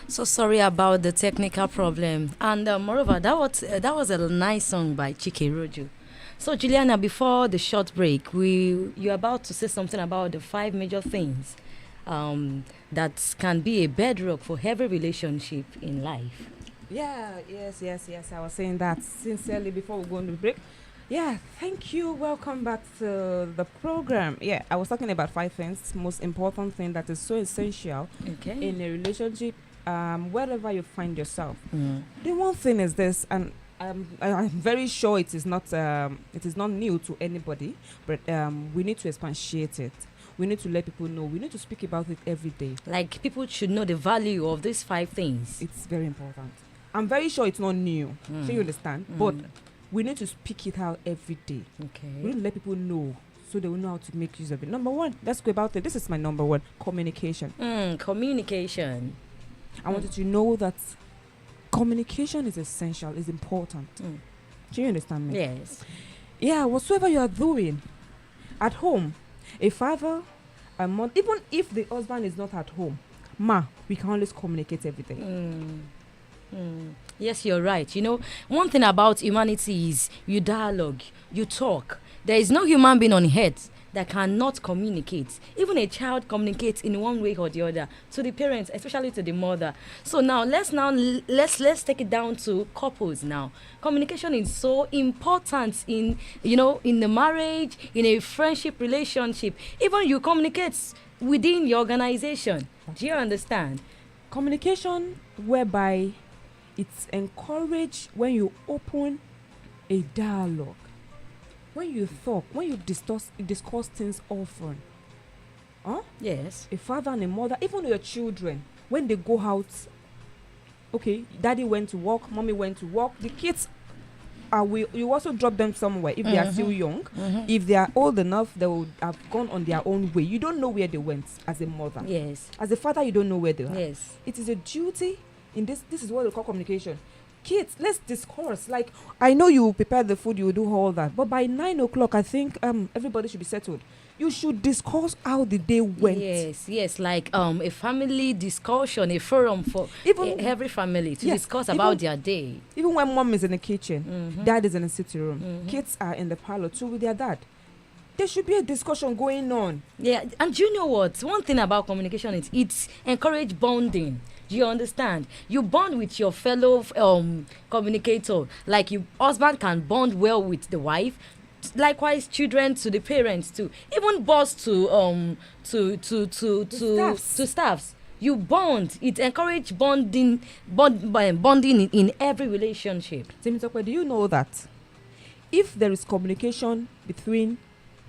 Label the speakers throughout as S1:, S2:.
S1: So sorry about the technical problem. And moreover, that was a nice song by Chike Rojo. So Juliana, before the short break, you're about to say something about the five major things that can be a bedrock for every relationship in life.
S2: Yeah, yes. I was saying that sincerely before we go on the break. Yeah, thank you. Welcome back to the program. Yeah, I was talking about five things, most important thing that is so essential
S1: Okay.
S2: in a relationship, wherever you find yourself.
S1: Mm.
S2: The one thing is this, and I'm very sure it is not new to anybody, but we need to expatiate it. We need to let people know. We need to speak about it every day.
S1: Like people should know the value of these five things.
S2: It's very important. I'm very sure it's not new. So you understand? But we need to speak it out every day.
S1: Okay.
S2: We need to let people know so they will know how to make use of it. Number one, let's go about it. This is my number one, communication.
S1: Communication.
S2: I want you to know that communication is essential, is important. Do you understand me?
S1: Yes.
S2: Yeah, whatsoever you are doing at home, a father, a mom, even if the husband is not at home, we can always communicate everything.
S1: Yes, you're right. One thing about humanity is you dialogue, you talk. There is no human being on earth that cannot communicate. Even a child communicates in one way or the other to the parents, especially to the mother. So let's take it down to couples now. Communication is so important in the marriage, in a friendship relationship. Even you communicate within your organization. Do you understand?
S2: Communication whereby it's encouraged when you open a dialogue, when you talk, when you discuss things often.
S1: Yes.
S2: A father and a mother, even your children, when they go out, okay, daddy went to work, mommy went to work, the kids you also drop them somewhere if they are still young. If they are old enough, they will have gone on their own way. You don't know where they went as a mother.
S1: Yes.
S2: As a father, you don't know where they are.
S1: Yes.
S2: It is a duty in this is what we call communication. Kids, let's discourse. Like, I know you prepare the food, you do all that, but by 9 o'clock, I think everybody should be settled. You should discuss how the day went.
S1: Yes, like a family discussion, a forum for every family to discuss about their day.
S2: Even when mom is in the kitchen, dad is in the sitting room, kids are in the parlor too with their dad. There should be a discussion going on.
S1: Yeah, and you know what? One thing about communication is it's encourage bonding. Do you understand? You bond with your fellow communicator. Like your husband can bond well with the wife. Likewise, children to the parents too. Even boss to staffs. You bond. It encourage bonding in every relationship.
S2: Temitope, do you know that if there is communication between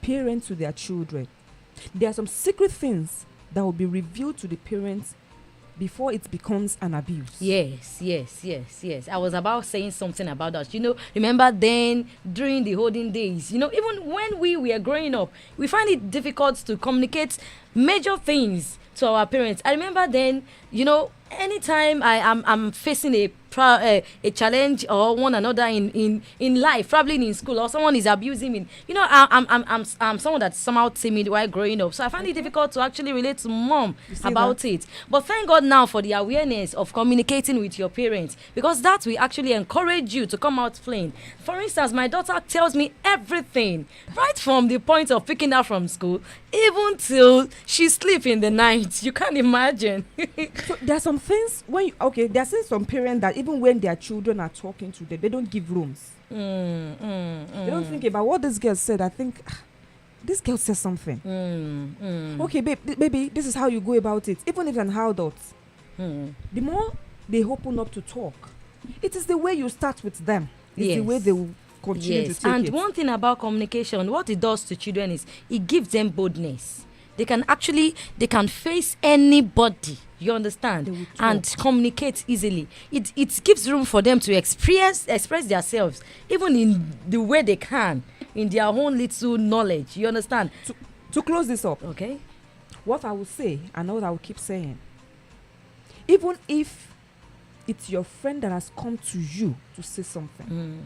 S2: parents to their children, there are some secret things that will be revealed to the parents before it becomes an abuse?
S1: Yes. I was about saying something about that. Remember then during the olden days, even when we were growing up, we find it difficult to communicate major things to our parents. I remember then, anytime I'm facing a challenge or one another in life, probably in school, or someone is abusing me. I'm someone that's somehow timid while growing up, so I find it difficult to actually relate to mom about it. But thank God now for the awareness of communicating with your parents, because that will actually encourage you to come out playing. For instance, my daughter tells me everything, right from the point of picking her from school, even till she sleep in the night. You can't imagine.
S2: So there are some things there are some parents that even when their children are talking to them, they don't give rooms. They don't think about what this girl said. I think this girl says something. Okay, baby, this is how you go about it. Even if an adult, the more they open up to talk, it is the way you start with them. It's the way they will continue to take
S1: and
S2: it.
S1: One thing about communication, what it does to children is it gives them boldness. They can face anybody, you understand, and communicate easily. It gives room for them to express themselves, even in the way they can, in their own little knowledge, you understand.
S2: To close this up,
S1: okay,
S2: what I will say and what I will keep saying, even if it's your friend that has come to you to say something,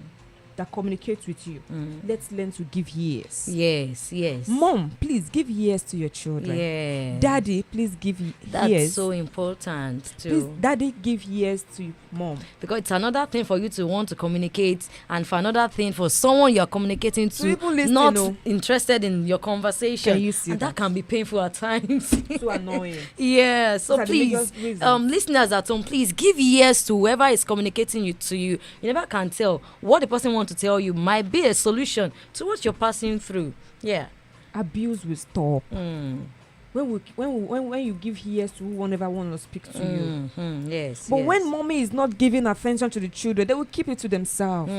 S2: that communicates with you, let's learn to give ears.
S1: Yes, yes.
S2: Mom, please give ears to your children.
S1: Yeah.
S2: Daddy, please give ears.
S1: That's so important too.
S2: Please, daddy, give ears to mom.
S1: Because it's another thing for you to want to communicate, and for another thing for someone you're communicating to not interested in your conversation.
S2: Can you see
S1: and that can be painful at times.
S2: So annoying.
S1: Yeah. So please, listeners at home, please give ears to whoever is communicating to you. You never can tell what the person wants to tell you might be a solution to what you're passing through. Yeah.
S2: Abuse will stop. When you give ears to whoever want to speak to you.
S1: Yes.
S2: But when mommy is not giving attention to the children, they will keep it to themselves.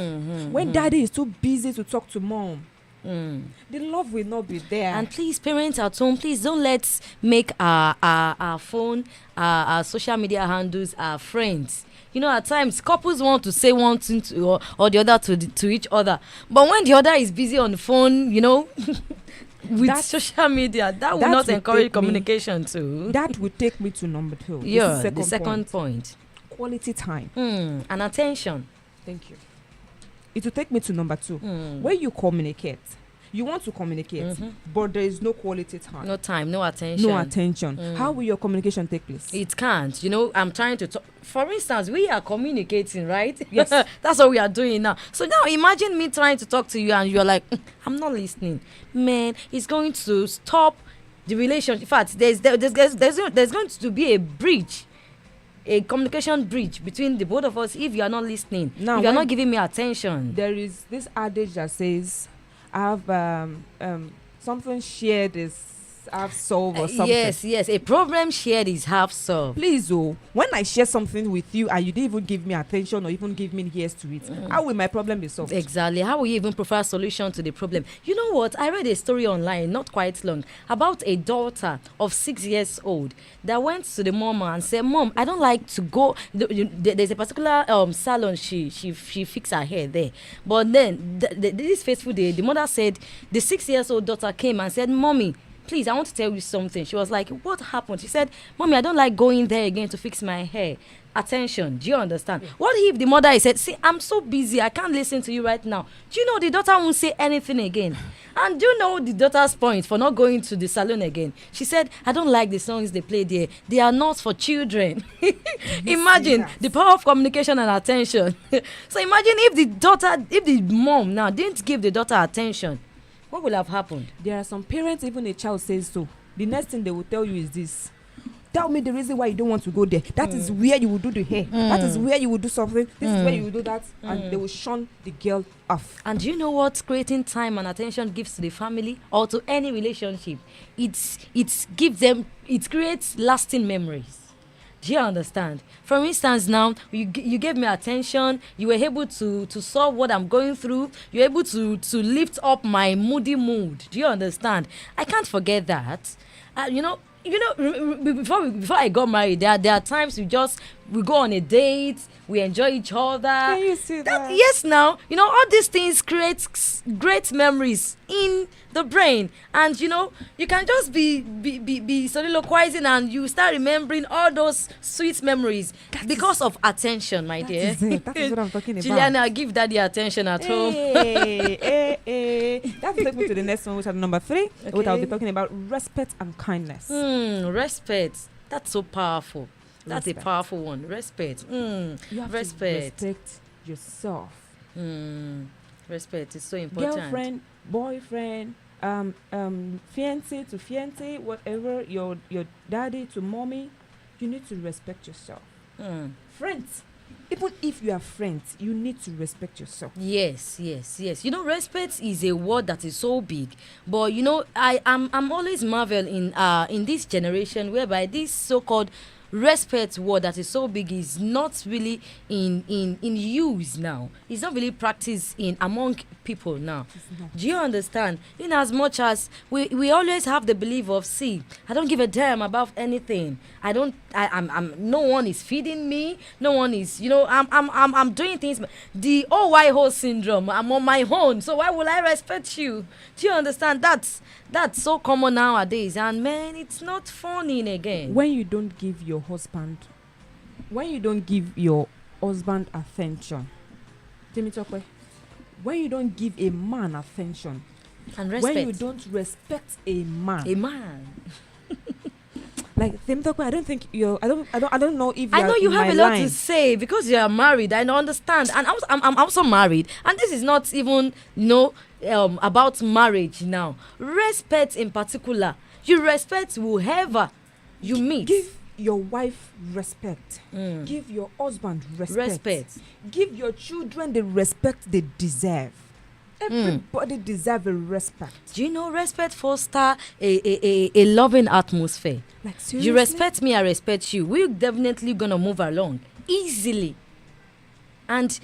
S2: When daddy is too busy to talk to mom, the love will not be there.
S1: And please, parents at home, please don't let's make our phone, our social media handles our friends. You know, at times couples want to say one thing or the other to each other, but when the other is busy on the phone, you know, with social media, that will not encourage communication too.
S2: That would take me to number 2.
S1: Yeah, the second point.
S2: Quality time.
S1: And attention.
S2: Thank you. It will take me to number 2. When you communicate, you want to communicate, but there is no quality time.
S1: No time, no attention.
S2: No attention. How will your communication take place?
S1: It can't. You know, I'm trying to talk. For instance, we are communicating, right?
S2: Yes.
S1: That's what we are doing now. So now imagine me trying to talk to you and you're like, I'm not listening. Man, it's going to stop the relationship. In fact, there's going to be a breach. A communication breach between the both of us if you are not listening. Now, if you are not giving me attention.
S2: There is this adage that says, I've something shared is half solved or something.
S1: Yes, a problem shared is half solved.
S2: Please, when I share something with you and you didn't even give me attention or even give me ears to it, how will my problem be solved?
S1: Exactly. How will you even prefer a solution to the problem? You know what? I read a story online not quite long about a daughter of 6 years old that went to the mom and said, Mom, I don't like to go. There's a particular salon she fixed her hair there. But then this fateful day, the mother said the 6 years old daughter came and said, Mommy, please, I want to tell you something. She was like, what happened? She said, Mommy, I don't like going there again to fix my hair. Attention. Do you understand? Yeah. What if the mother said, see, I'm so busy, I can't listen to you right now. Do you know the daughter won't say anything again? And do you know the daughter's point for not going to the salon again? She said, I don't like the songs they play there. They are not for children. Imagine the power of communication and attention. So imagine if the mom now didn't give the daughter attention. What will have happened?
S2: There are some parents, even a child says so. The next thing they will tell you is this. Tell me the reason why you don't want to go there. That is where you will do the hair. That is where you will do something. This is where you will do that. And they will shun the girl off.
S1: And do you know what creating time and attention gives to the family or to any relationship? It creates lasting memories. Do you understand? For instance, now you gave me attention. You were able to solve what I'm going through. You're able to lift up my moody mood. Do you understand? I can't forget that. Before I got married, there are times we go on a date, we enjoy each other.
S2: Can you see that?
S1: Yes, now all these things create great memories in the brain, and you can just be soliloquizing and you start remembering all those sweet memories because of attention, my dear.
S2: That is what I'm talking about.
S1: Juliana, give daddy attention at home.
S2: That will take me to the next one, which is number 3, which I'll be talking about respect and kindness.
S1: Respect. That's so powerful. That's a powerful one. Respect.
S2: You have to respect yourself.
S1: Respect is so important.
S2: Girlfriend, boyfriend, fiancé to fiancé, whatever, your daddy to mommy, you need to respect yourself. Friends, even if you are friends, you need to respect yourself.
S1: Yes. Respect is a word that is so big, but I'm always marvel in this generation whereby this so-called respect word that is so big is not really in use now. It's not really practiced among people now. Do you understand? In as much as we always have the belief of, see, I don't give a damn about anything. I'm no one is feeding me, no one is, I'm doing things, the OYO syndrome, I'm on my own, so why will I respect you? Do you understand? That's so common nowadays, and man, it's not funny again.
S2: When you don't give your husband attention, when you don't give a man attention,
S1: And respect.
S2: when you don't respect a man,
S1: A man.
S2: like Themtokwe, I don't think you're. I don't know if
S1: I know you
S2: in
S1: have
S2: my
S1: a lot
S2: line.
S1: to say because you are married. I understand, and I'm also married, and this is not even about marriage now. Respect in particular, you respect whoever you meet.
S2: Give your wife respect. Give your husband respect. Give your children the respect they deserve. Everybody deserves a respect.
S1: Do you know respect foster a loving atmosphere?
S2: Like seriously,
S1: You respect me, I respect you. We're definitely gonna move along easily. And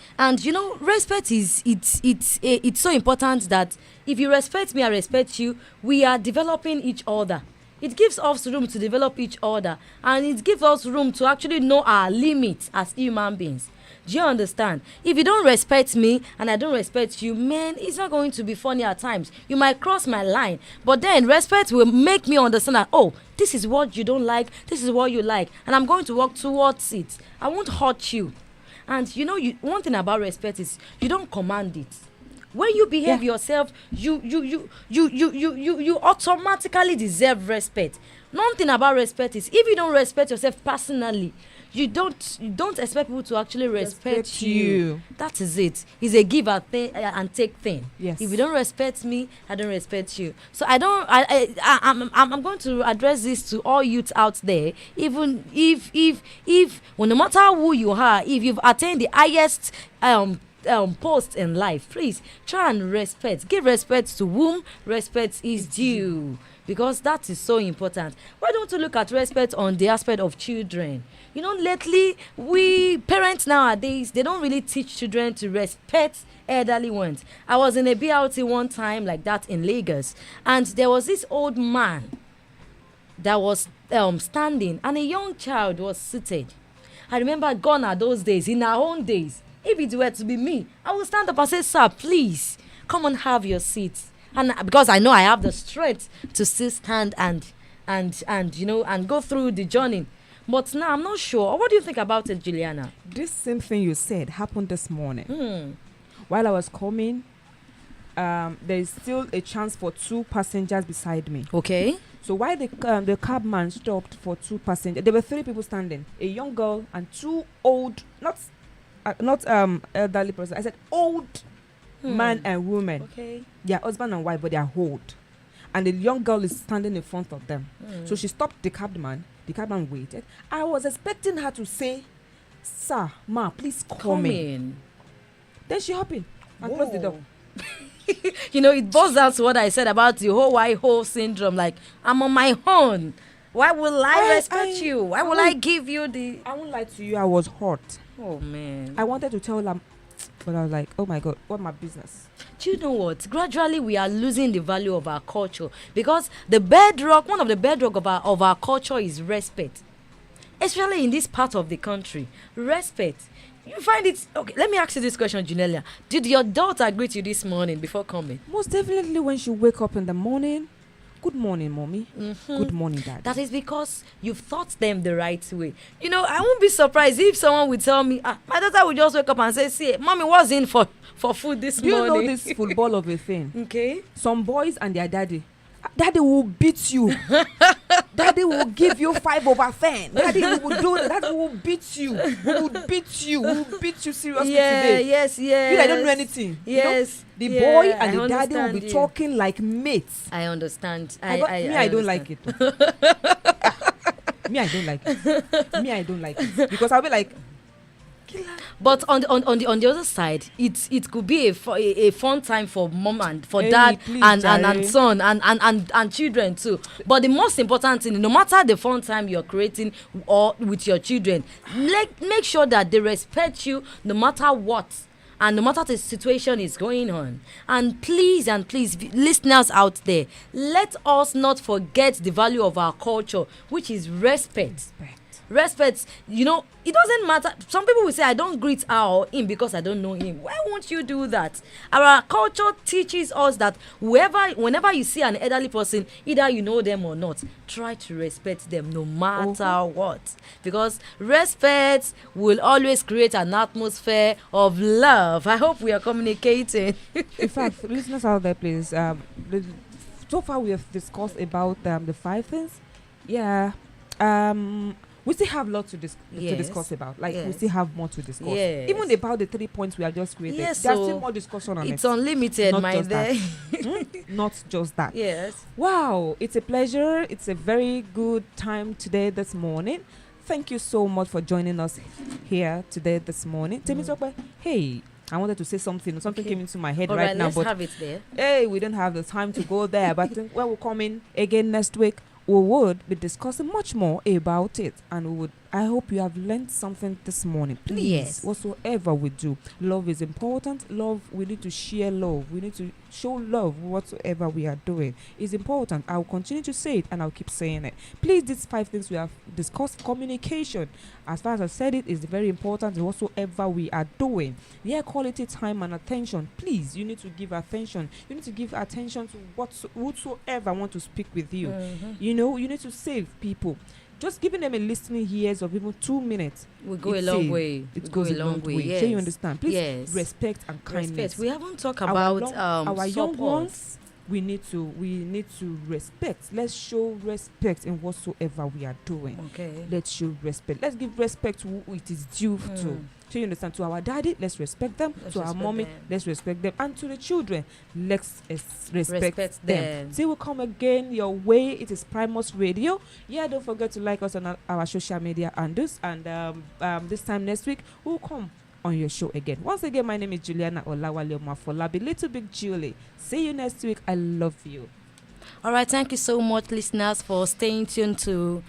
S1: respect is it's so important that if you respect me, I respect you. We are developing each other. It gives us room to develop each other, and it gives us room to actually know our limits as human beings. Do you understand? If you don't respect me and I don't respect you, man, it's not going to be funny at times. You might cross my line, but then respect will make me understand that, oh, this is what you don't like, this is what you like, and I'm going to work towards it. I won't hurt you. And one thing about respect is you don't command it. When you behave yourself, you automatically deserve respect. One thing about respect is if you don't respect yourself personally, you don't expect people to actually respect you. That is it. It's a give and take thing.
S2: Yes.
S1: If you don't respect me, I don't respect you. So I'm going to address this to all youths out there. Even if well, no matter who you are, if you've attained the highest post in life, please try and respect. Give respect to whom respect is due, because that is so important. Why don't you look at respect on the aspect of children? Lately, we parents nowadays, they don't really teach children to respect elderly ones. I was in a BLT one time like that in Lagos, and there was this old man that was standing, and a young child was seated. I remember gone are those days. In our own days, if it were to be me, I would stand up and say, sir, please come and have your seat. And because I know I have the strength to still stand and go through the journey. But now I'm not sure. What do you think about it, Juliana?
S2: This same thing you said happened this morning. While I was coming, there is still a chance for 2 passengers beside me.
S1: Okay.
S2: So while the cabman stopped for 2 passengers, there were 3 people standing: a young girl and 2 old, not elderly person. I said old man and woman.
S1: Okay.
S2: They are husband and wife, but they are old. And the young girl is standing in front of them. So she stopped the cabman. The cabman waited. I was expecting her to say, sir, ma, please come in. Then she hopped in and closed the door.
S1: It boils down to what I said about the whole why ho syndrome. Like, I'm on my own. Why will I respect you? Why will I give you the...
S2: I won't lie to you, I was hurt.
S1: Oh, man.
S2: I wanted to tell them, but I was like, oh my God, what my business?
S1: Do you know what? Gradually, we are losing the value of our culture, because one of the bedrock of our culture is respect. Especially in this part of the country. Respect. You find it... Okay, let me ask you this question, Junelia. Did your daughter greet you this morning before coming?
S2: Most definitely when she wake up in the morning. Good morning, mommy. Good morning, dad.
S1: That is because you've taught them the right way. I won't be surprised if someone would tell me, my daughter would just wake up and say, see, mommy was in for food this morning.
S2: Do you know this football of a thing?
S1: Okay.
S2: Some boys and their daddy will beat you. Daddy will give you 5/10. Daddy will do that. Daddy will beat you. Will beat you seriously today.
S1: Yes.
S2: You don't know anything.
S1: Yes.
S2: The boy and the daddy will be talking like mates.
S1: I understand.
S2: I don't like it. Me, I don't like it. Because I'll be like,
S1: but on the other side, it could be a fun time for mom and for dad and son and children too. But the most important thing, no matter the fun time you're creating or with your children, make sure that they respect you no matter what. And no matter the situation is going on. And please, listeners out there, let us not forget the value of our culture, which is respect. Respect, it doesn't matter. Some people will say, I don't greet her or him because I don't know him. Why won't you do that? Our culture teaches us that whenever you see an elderly person, either you know them or not, try to respect them no matter what. Because respect will always create an atmosphere of love. I hope we are communicating.
S2: In fact, listeners out there, please. So far, we have discussed about the 5 things. Yeah. We still have lots to discuss about. Like, we still have more to discuss.
S1: Yes.
S2: Even about the 3 points we have just created.
S1: Yes,
S2: There's
S1: so
S2: still more discussion on it.
S1: it's unlimited,
S2: Not
S1: my
S2: just that.
S1: dear.
S2: Not just that.
S1: Yes.
S2: Wow, it's a pleasure. It's a very good time today, this morning. Thank you so much for joining us here today, this morning. Temitope, hey, I wanted to say something. Something came into my head right now.
S1: Let's
S2: but
S1: have it there.
S2: hey, we don't have the time to go there. But I think when we come in again next week, we would be discussing much more about it. And I hope you have learned something this morning. Please,
S1: Yes.
S2: whatsoever we do, love is important. Love, we need to share love. We need to show love whatsoever we are doing. It's important. I'll continue to say it and I'll keep saying it. Please, these 5 things we have discussed. Communication, as far as I said it, is very important whatsoever we are doing. Yeah, quality time and attention. Please, you need to give attention. You need to give attention to whatsoever want to speak with you. You need to save people. Just giving them a listening ears of even 2 minutes
S1: will go a long way.
S2: It goes a long way.
S1: Yes.
S2: So you understand? Please,
S1: Yes.
S2: respect and kindness.
S1: Respect. We haven't talked about
S2: our young
S1: support.
S2: ones. We need to respect. Let's show respect in whatsoever we are doing.
S1: Okay.
S2: Let's show respect. Let's give respect to who it is due to. So you understand? To our daddy, let's respect them. To our mommy, let's respect them. And to the children, let's respect them. See, we'll come again your way. It is Primus Radio. Yeah, don't forget to like us on our social media and this. And this time next week, we'll come on your show again. Once again, my name is Juliana Olawale Mafolabi, Little Big Julie. See you next week. I love you.
S1: All right, thank you so much, listeners, for staying tuned to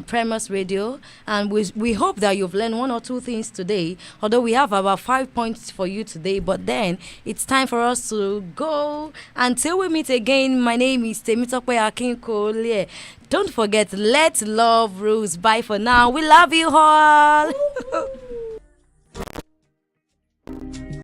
S1: Primus Radio. And we hope that you've learned 1 or 2 things today, although we have about 5 points for you today. But then it's time for us to go. Until we meet again, my name is Temitope Akinkole. Don't forget, let love rules. Bye for now. We love you all.